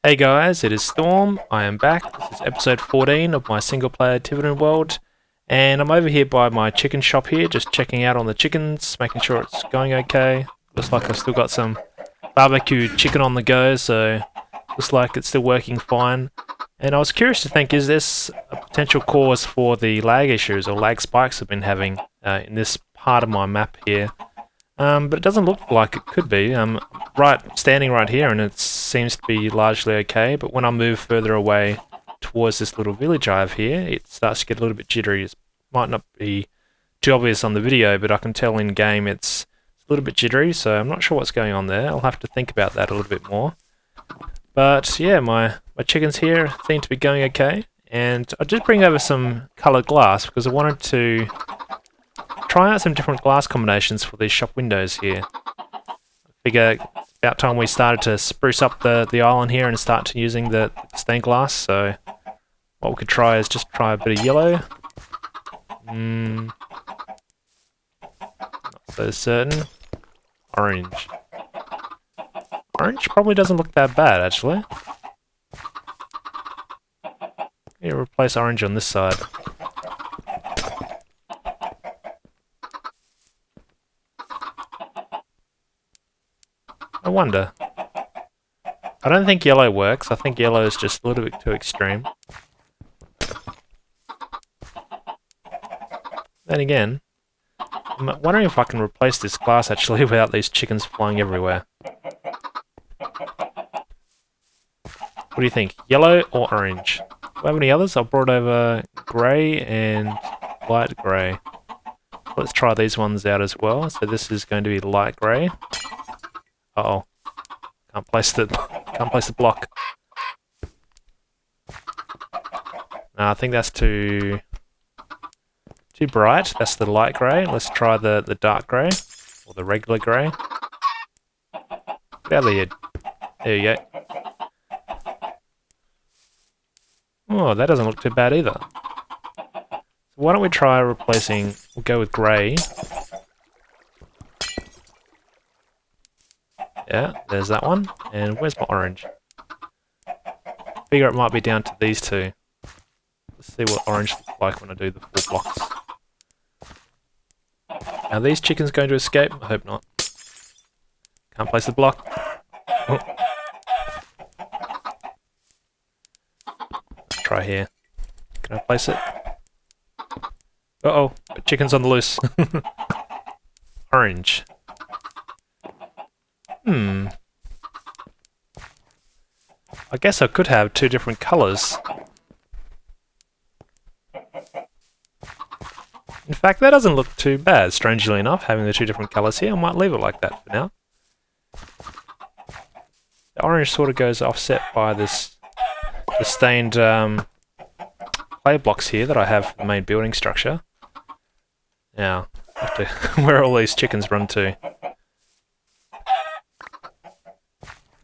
Hey guys, it is Storm. I am back. This is episode 14 of my single player Tiveden world. And I'm over here by my chicken shop here, just checking out on the chickens, making sure it's going okay. Looks like I've still got some barbecue chicken on the go, so looks like it's still working fine. And I was curious to think, is this a potential cause for the lag issues or lag spikes I've been having in this part of my map here? But it doesn't look like it could be. I'm standing right here and it seems to be largely okay, but when I move further away towards this little village I have here, it starts to get a little bit jittery. It might not be too obvious on the video, but I can tell in game it's a little bit jittery, so I'm not sure what's going on there. I'll have to think about that a little bit more. But yeah, my chickens here seem to be going okay, and I did bring over some coloured glass because I wanted to try out some different glass combinations for these shop windows here. I figure it's about time we started to spruce up the island here and start using the stained glass, so what we could try is just try a bit of yellow. Not so certain. Orange. Orange probably doesn't look that bad, actually. Yeah, replace orange on this side. I wonder. I don't think yellow works. I think yellow is just a little bit too extreme. Then again, I'm wondering if I can replace this glass actually without these chickens flying everywhere. What do you think? Yellow or orange? Do I have any others? I brought over grey and light grey. Let's try these ones out as well. So this is going to be light grey. Uh-oh. Can't place the block. No, I think that's too bright. That's the light grey. Let's try the dark grey. Or the regular grey. Get out of the head. There you go. Oh, that doesn't look too bad either. So why don't we try replacing... We'll go with grey. Yeah, there's that one. And where's my orange? Figure it might be down to these two. Let's see what orange looks like when I do the full blocks. Are these chickens going to escape? I hope not. Can't place the block. Oh. Let's try here. Can I place it? Uh-oh, chicken's on the loose. Orange. I guess I could have two different colours. In fact, that doesn't look too bad, strangely enough, having the two different colours here. I might leave it like that for now. The orange sort of goes offset by the stained clay blocks here that I have for the main building structure. Now, I have to where all these chickens run to.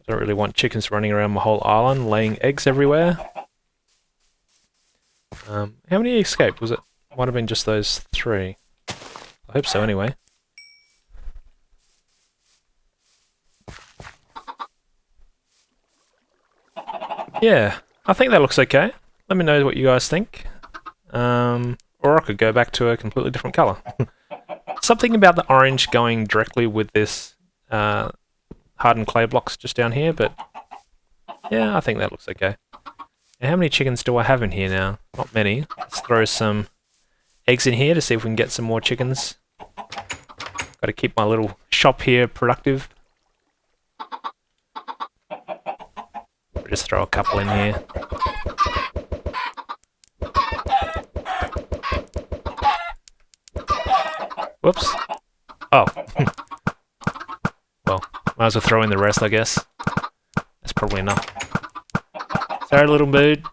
I don't really want chickens running around my whole island, laying eggs everywhere. How many escaped? Was it? Might have been just those 3. I hope so, anyway. Yeah, I think that looks okay. Let me know what you guys think. Or I could go back to a completely different colour. Something about the orange going directly with this hardened clay blocks just down here, but yeah, I think that looks okay. And how many chickens do I have in here now? Not many. Let's throw some eggs in here to see if we can get some more chickens. Got to keep my little shop here productive. Just throw a couple in here. Whoops. Oh. Well, might as well throw in the rest, I guess. That's probably enough. Sorry, little mood.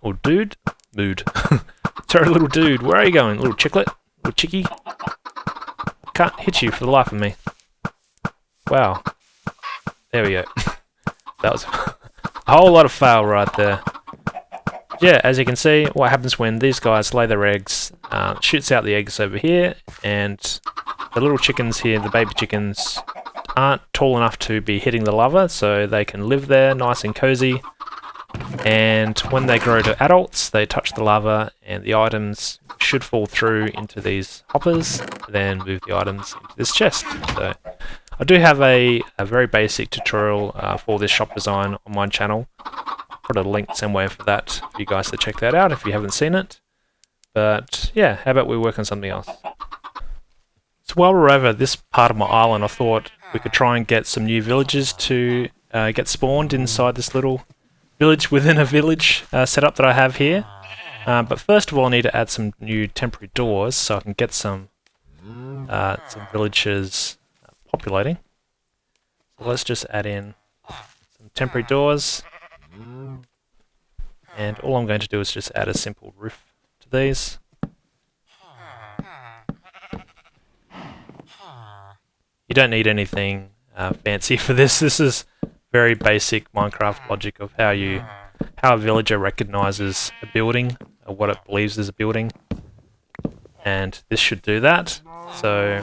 Or dude? Mood. Sorry, little dude. Where are you going? Little chicklet? Little chickie? Can't hit you for the life of me. Wow. There we go. That was a whole lot of fail right there. Yeah, as you can see, what happens when these guys lay their eggs, shoots out the eggs over here, and the little chickens here, the baby chickens, aren't tall enough to be hitting the lava, so they can live there nice and cozy And when they grow to adults, they touch the lava, and the items should fall through into these hoppers, then move the items into this chest. So I do have a very basic tutorial for this shop design on my channel. I'll put a link somewhere for that for you guys to check that out if you haven't seen it. But yeah, how about we work on something else? So while we're over this part of my island, I thought we could try and get some new villagers to get spawned inside this little village within a village setup that I have here. But first of all, I need to add some new temporary doors so I can get some villagers populating. So let's just add in some temporary doors. And all I'm going to do is just add a simple roof to these. You don't need anything fancy for this. This is very basic Minecraft logic of how a villager recognizes a building or what it believes is a building, and this should do that. So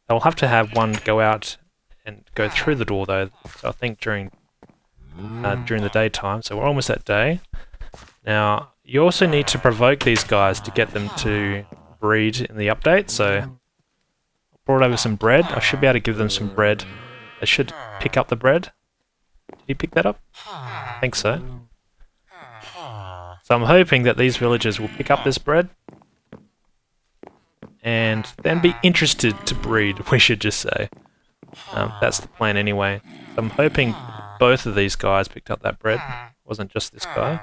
I'll have to have one go out and go through the door though. So I think during the daytime. So we're almost at day. Now you also need to provoke these guys to get them to breed in the update. So I brought over some bread. I should be able to give them some bread. They should pick up the bread. Did he pick that up? I think so. So I'm hoping that these villagers will pick up this bread and then be interested to breed, we should just say. That's the plan anyway. So I'm hoping both of these guys picked up that bread. It wasn't just this guy.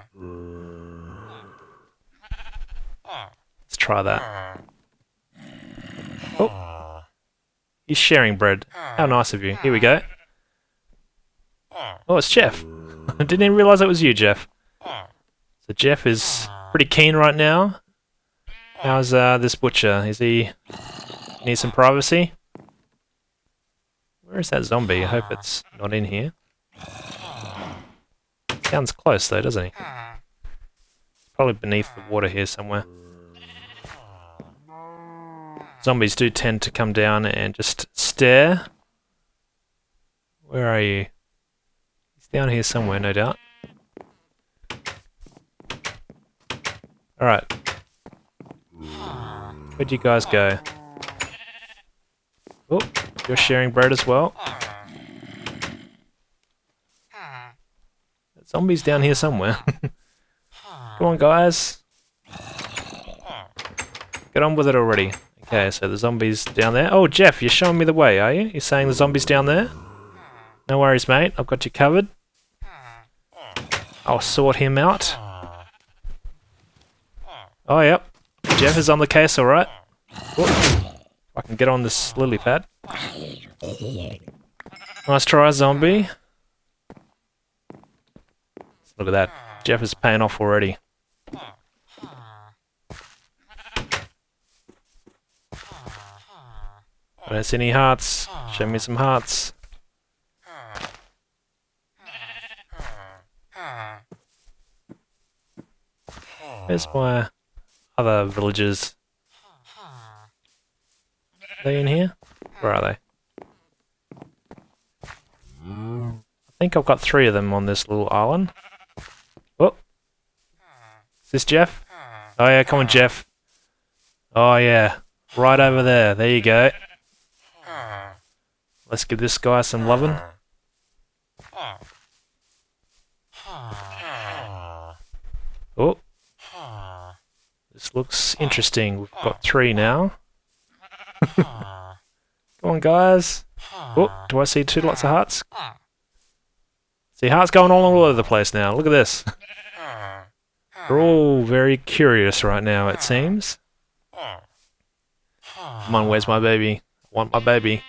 Let's try that. Oh, he's sharing bread. How nice of you. Here we go. Oh, it's Jeff. I didn't even realise it was you, Jeff. So Jeff is pretty keen right now. How's this butcher? Is he need some privacy? Where is that zombie? I hope it's not in here. Sounds close though, doesn't he? It's probably beneath the water here somewhere. Zombies do tend to come down and just stare. Where are you? He's down here somewhere, no doubt. Alright. Where'd you guys go? Oh, you're sharing bread as well. That zombie's down here somewhere. Come on, guys. Get on with it already. Okay, so the zombie's down there. Oh, Jeff, you're showing me the way, are you? You're saying the zombie's down there? No worries, mate. I've got you covered. I'll sort him out. Oh, yep. Jeff is on the case, alright. I can get on this lily pad. Nice try, zombie. Look at that. Jeff is paying off already. I don't see any hearts. Show me some hearts. Where's my other villagers? Are they in here? Where are they? I think I've got 3 of them on this little island. Oh! Is this Jeff? Oh yeah, come on Jeff. Oh yeah, right over there. There you go. Let's give this guy some loving. Oh! This looks interesting. We've got 3 now. Come on, guys. Oh, do I see lots of hearts? See hearts going all over the place now. Look at this. We're all very curious right now, it seems. Come on, where's my baby? I want my baby.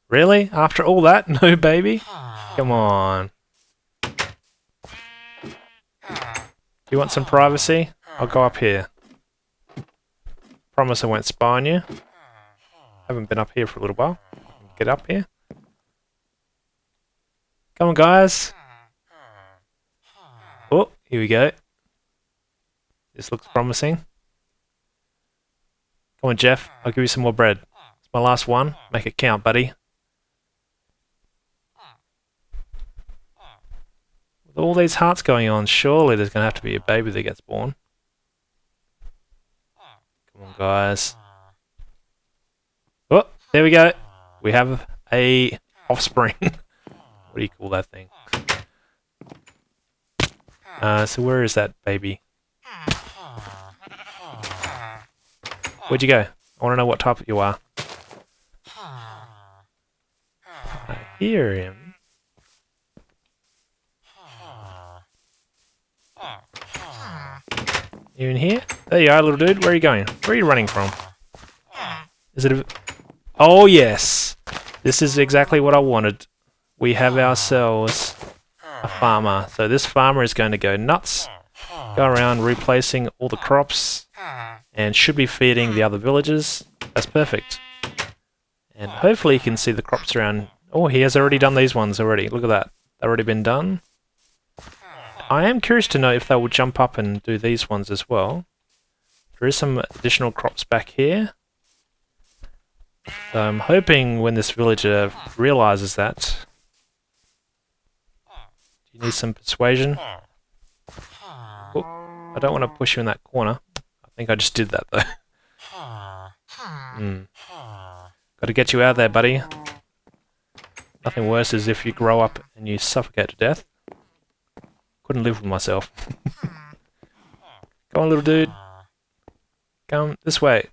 Really? After all that? No baby? Come on. You want some privacy? I'll go up here. Promise I won't spy on you. Haven't been up here for a little while. Get up here. Come on, guys. Oh, here we go. This looks promising. Come on, Jeff. I'll give you some more bread. It's my last one. Make it count, buddy. With all these hearts going on, surely there's going to have to be a baby that gets born. Come on, guys. Oh, there we go. We have a offspring. What do you call that thing? So where is that baby? Where'd you go? I want to know what type you are. I hear him. You in here? There you are, little dude. Where are you going? Where are you running from? Is it a... Oh, yes! This is exactly what I wanted. We have ourselves a farmer. So this farmer is going to go nuts. Go around replacing all the crops. And should be feeding the other villagers. That's perfect. And hopefully you can see the crops around. Oh, he has already done these ones already. Look at that. They've already been done. I am curious to know if they will jump up and do these ones as well. There is some additional crops back here. So I'm hoping when this villager realizes that. Do you need some persuasion? Oh, I don't want to push you in that corner. I think I just did that though. Got to get you out there, buddy. Nothing worse is if you grow up and you suffocate to death. Couldn't live with myself. Come on, little dude. Come this way.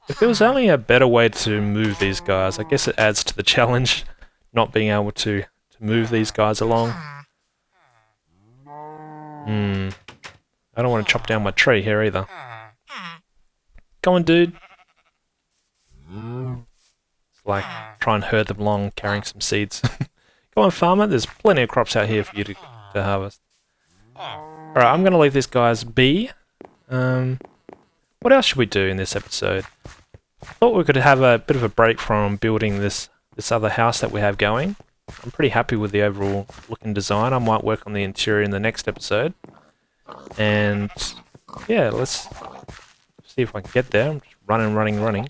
If there was only a better way to move these guys, I guess it adds to the challenge, not being able to move these guys along. I don't want to chop down my tree here either. Come on, dude. It's like try and herd them along carrying some seeds. Come on, farmer. There's plenty of crops out here for you to harvest. Alright, I'm going to leave these guys be. What else should we do in this episode? I thought we could have a bit of a break from building this other house that we have going. I'm pretty happy with the overall looking design. I might work on the interior in the next episode. And yeah, let's see if I can get there. I'm just running.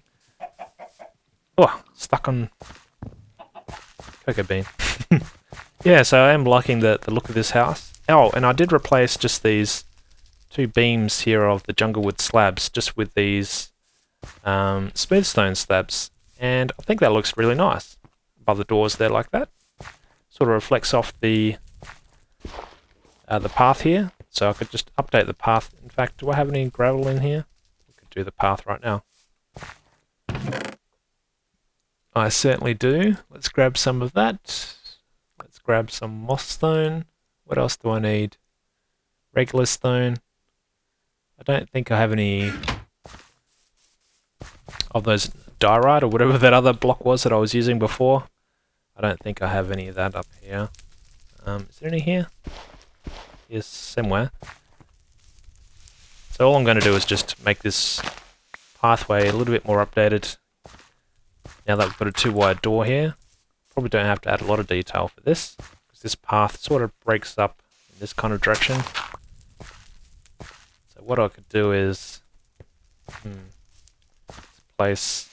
Oh, stuck on cocoa bean. Yeah, so I am liking the look of this house. Oh, and I did replace just these 2 beams here of the jungle wood slabs just with these smooth stone slabs, and I think that looks really nice above the doors there like that. Sort of reflects off the path here, so I could just update the path. In fact, do I have any gravel in here? We could do the path right now. I certainly do. Let's grab some of that. Let's grab some moss stone. What else do I need? Regular stone. I don't think I have any of those diorite or whatever that other block was that I was using before. I don't think I have any of that up here. Is there any here? Yes, somewhere. So all I'm going to do is just make this pathway a little bit more updated. Now that we've got a 2-wide door here. Probably don't have to add a lot of detail for this, because this path sort of breaks up in this kind of direction. So what I could do is place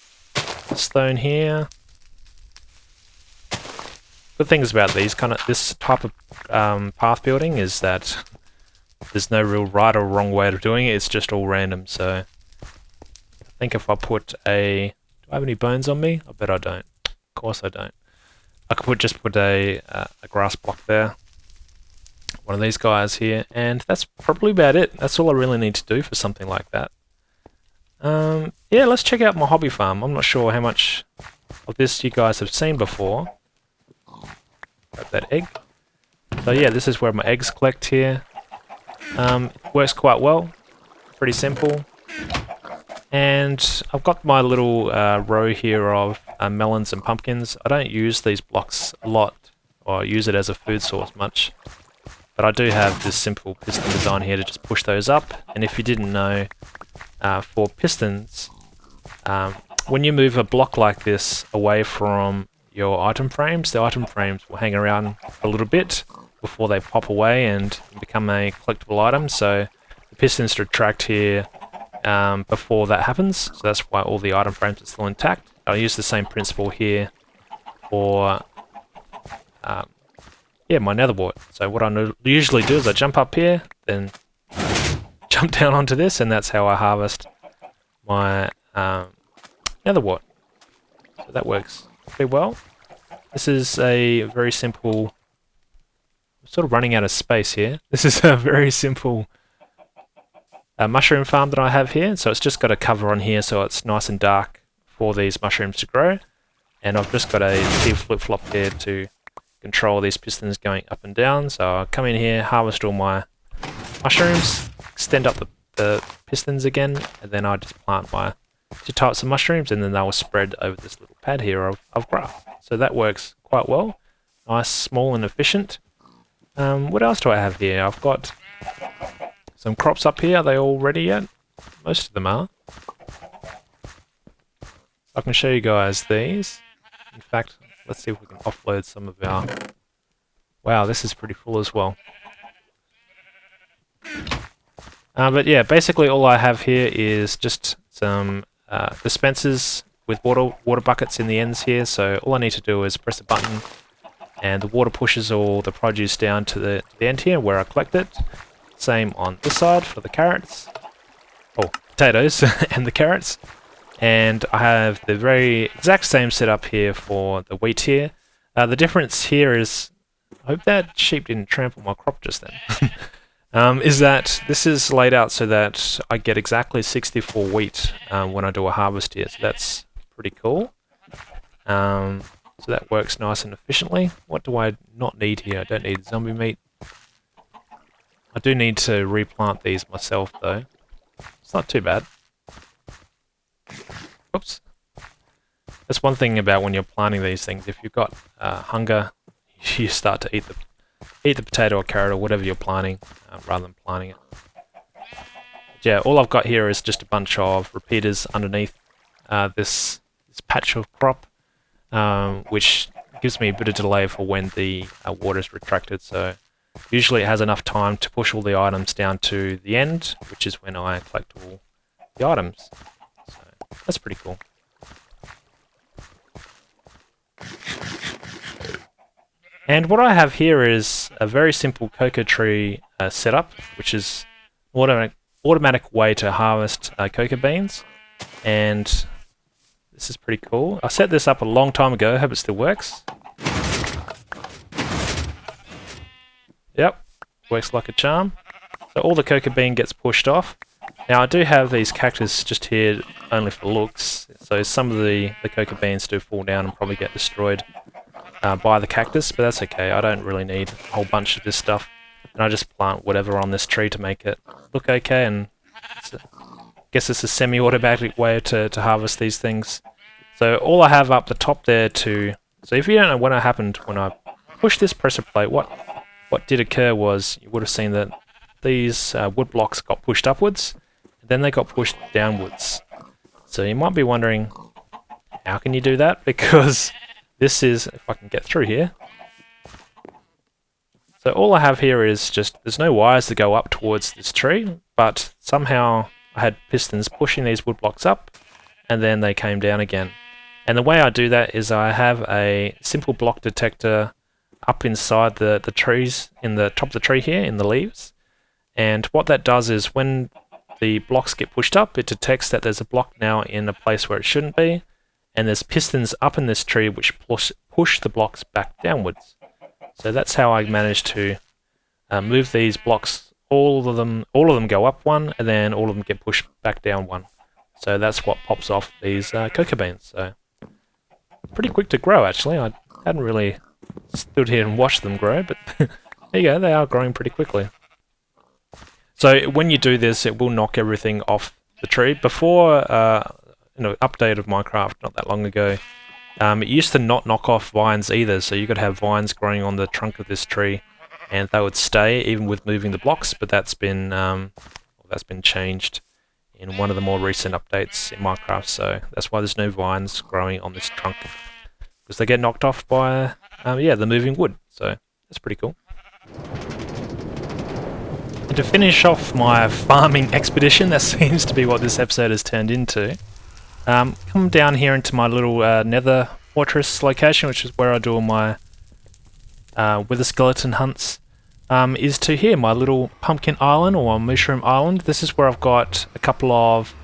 a stone here. Good things about this type of path building is that there's no real right or wrong way of doing it. It's just all random. So I think if I put a... Do I have any bones on me? I bet I don't. Of course I don't. I could just put a grass block there. One of these guys here. And that's probably about it. That's all I really need to do for something like that. Yeah, let's check out my hobby farm. I'm not sure how much of this you guys have seen before. Grab that egg. So yeah, this is where my eggs collect here. Works quite well. Pretty simple. And I've got my little row here of melons and pumpkins. I don't use these blocks a lot, or use it as a food source much. But I do have this simple piston design here to just push those up. And if you didn't know, for pistons, when you move a block like this away from your item frames, the item frames will hang around for a little bit before they pop away and become a collectible item. So the pistons retract here before that happens, so that's why all the item frames are still intact. I'll use the same principle here for yeah, my nether wart. So what I usually do is I jump up here, then jump down onto this, and that's how I harvest my nether wart. So that works pretty well. This is a very simple... I'm sort of running out of space here. This is a very simple mushroom farm that I have here. So it's just got a cover on here so it's nice and dark for these mushrooms to grow. And I've just got a T flip-flop here to control these pistons going up and down. So I'll come in here, harvest all my mushrooms, extend up the pistons again, and then I just plant my 2 types of mushrooms, and then they will spread over this little pad here of grass. So that works quite well. Nice, small and efficient. What else do I have here? I've got some crops up here. Are they all ready yet? Most of them are. I can show you guys these. In fact, let's see if we can offload some of our... Wow, this is pretty full as well. But yeah, basically all I have here is just some dispensers with water buckets in the ends here. So all I need to do is press a button, and the water pushes all the produce down to the end here where I collect it. Same on this side for the carrots. Oh, potatoes and the carrots. And I have the very exact same setup here for the wheat here. The difference here is, I hope that sheep didn't trample my crop just then, is that this is laid out so that I get exactly 64 wheat when I do a harvest here. So that's pretty cool. So that works nice and efficiently. What do I not need here? I don't need zombie meat. I do need to replant these myself though. It's not too bad. Oops. That's one thing about when you're planting these things. If you've got hunger, you start to eat the potato or carrot or whatever you're planting rather than planting it. But yeah, all I've got here is just a bunch of repeaters underneath this patch of crop, which gives me a bit of delay for when the water is retracted. So usually it has enough time to push all the items down to the end, which is when I collect all the items. So that's pretty cool. And what I have here is a very simple cocoa tree setup, which is an automatic way to harvest cocoa beans. And this is pretty cool. I set this up a long time ago, hope it still works. Yep, works like a charm. So all the cocoa bean gets pushed off. Now I do have these cactus just here only for looks, so some of the cocoa beans do fall down and probably get destroyed by the cactus, but that's okay. I don't really need a whole bunch of this stuff, and I just plant whatever on this tree to make it look okay, and I guess it's a semi-automatic way to harvest these things. So all I have up the top there so if you don't know what happened when I pushed this pressure plate, what did occur was you would have seen that these wood blocks got pushed upwards, and then they got pushed downwards. So you might be wondering, how can you do that? Because this is, if I can get through here. So all I have here is just, there's no wires to go up towards this tree, but somehow I had pistons pushing these wood blocks up, and then they came down again. And the way I do that is I have a simple block detector up inside the trees, in the top of the tree here, in the leaves. And what that does is when the blocks get pushed up, it detects that there's a block now in a place where it shouldn't be, and there's pistons up in this tree which push the blocks back downwards. So that's how I managed to move these blocks. All of them go up one, and then all of them get pushed back down one. So that's what pops off these cocoa beans. So pretty quick to grow, actually. I hadn't really stood here and watched them grow, but there you go, they are growing pretty quickly. So when you do this, it will knock everything off the tree. Before update of Minecraft not that long ago, it used to not knock off vines either, so you could have vines growing on the trunk of this tree and they would stay even with moving the blocks, but that's been changed in one of the more recent updates in Minecraft, so that's why there's no vines growing on this trunk, because they get knocked off by the moving wood. So that's pretty cool. And to finish off my farming expedition, that seems to be what this episode has turned into. Come down here into my little nether fortress location, which is where I do all my with the skeleton hunts is to here, my little pumpkin island or mushroom island. This is where I've got a couple of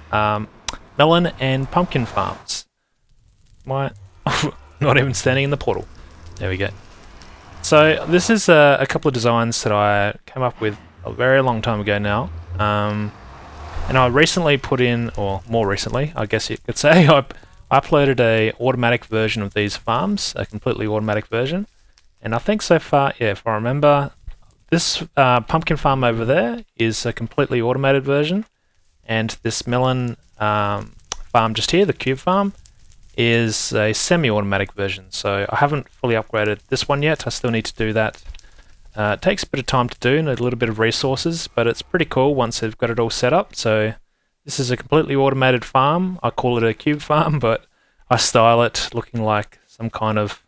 melon and pumpkin farms. Not even standing in the portal. There we go. So this is a couple of designs that I came up with a very long time ago now. And I recently put in, or more recently, I guess you could say, I uploaded a automatic version of these farms, a completely automatic version. And I think so far, yeah, if I remember, this pumpkin farm over there is a completely automated version. And this melon farm just here, the cube farm, is a semi-automatic version. So I haven't fully upgraded this one yet. I still need to do that. It takes a bit of time to do and a little bit of resources, but it's pretty cool once they've got it all set up. So this is a completely automated farm. I call it a cube farm, but I style it looking like some kind of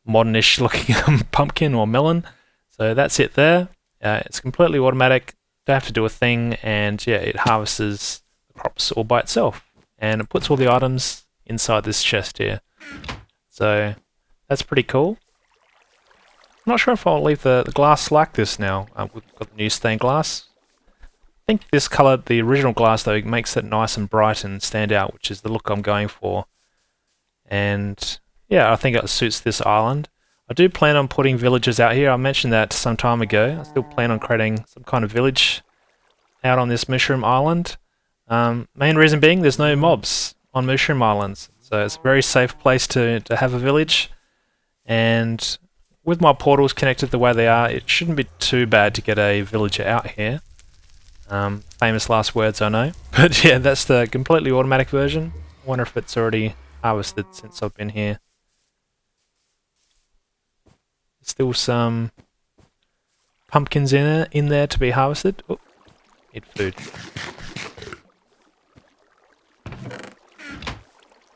modernish looking pumpkin or melon. So that's it there. It's completely automatic. Don't have to do a thing, and yeah, it harvests the crops all by itself, and it puts all the items inside this chest here. So that's pretty cool. I'm not sure if I'll leave the glass like this now. We've got the new stained glass. I think this colour, the original glass though, makes it nice and bright and stand out, which is the look I'm going for. And yeah, I think it suits this island. I do plan on putting villages out here. I mentioned that some time ago. I still plan on creating some kind of village out on this mushroom island. Main reason being there's no mobs on mushroom islands, so it's a very safe place to have a village. And with my portals connected the way they are, it shouldn't be too bad to get a villager out here. Famous last words, I know. But yeah, that's the completely automatic version. I wonder if it's already harvested since I've been here. Still some pumpkins in there to be harvested. Oh, need food.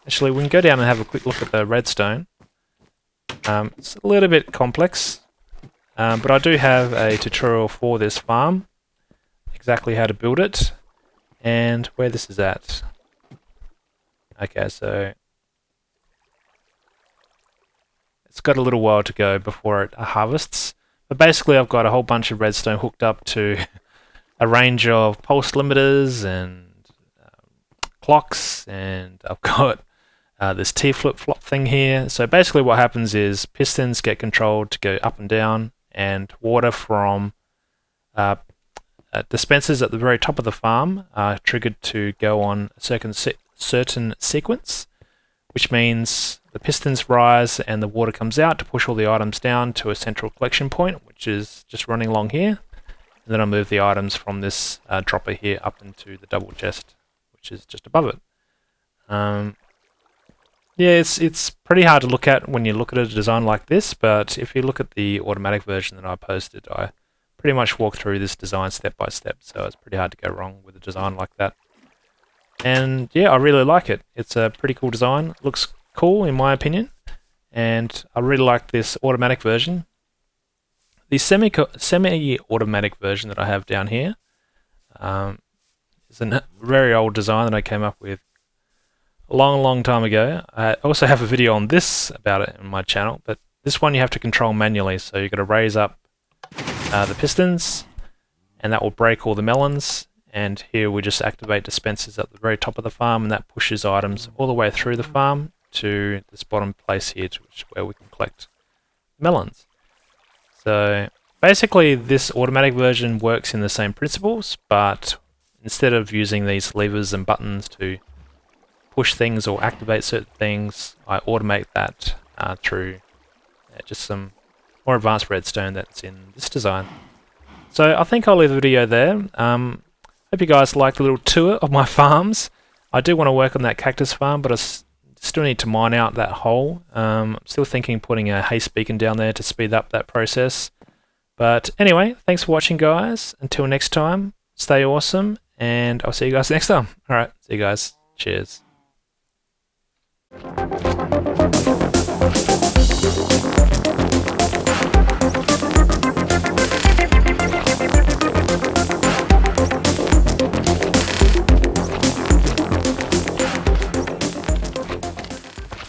Actually, we can go down and have a quick look at the redstone. It's a little bit complex, but I do have a tutorial for this farm, exactly how to build it, and where this is at. Okay, so it's got a little while to go before it harvests, but basically I've got a whole bunch of redstone hooked up to a range of pulse limiters and clocks, and I've got this T flip-flop thing here. So basically what happens is pistons get controlled to go up and down, and water from dispensers at the very top of the farm are triggered to go on a certain sequence, which means the pistons rise and the water comes out to push all the items down to a central collection point, which is just running along here. And then I move the items from this dropper here up into the double chest, which is just above it. Yeah, it's pretty hard to look at when you look at a design like this, but if you look at the automatic version that I posted, I pretty much walk through this design step by step, so it's pretty hard to go wrong with a design like that. And yeah, I really like it. It's a pretty cool design. It looks cool in my opinion, and I really like this automatic version. The semi-automatic version that I have down here is a very old design that I came up with a long time ago. I also have a video on this about it on my channel, but this one you have to control manually, so you've got to raise up the pistons, and that will break all the melons. And here we just activate dispensers at the very top of the farm, and that pushes items all the way through the farm to this bottom place here, which is where we can collect melons. So basically this automatic version works in the same principles, but instead of using these levers and buttons to push things or activate certain things, I automate that through just some more advanced redstone that's in this design. So I think I'll leave the video there. Hope you guys liked a little tour of my farms. I do want to work on that cactus farm, but I still need to mine out that hole. I'm still thinking putting a haste beacon down there to speed up that process. But anyway, thanks for watching, guys. Until next time, stay awesome, and I'll see you guys next time. Alright, see you guys. Cheers.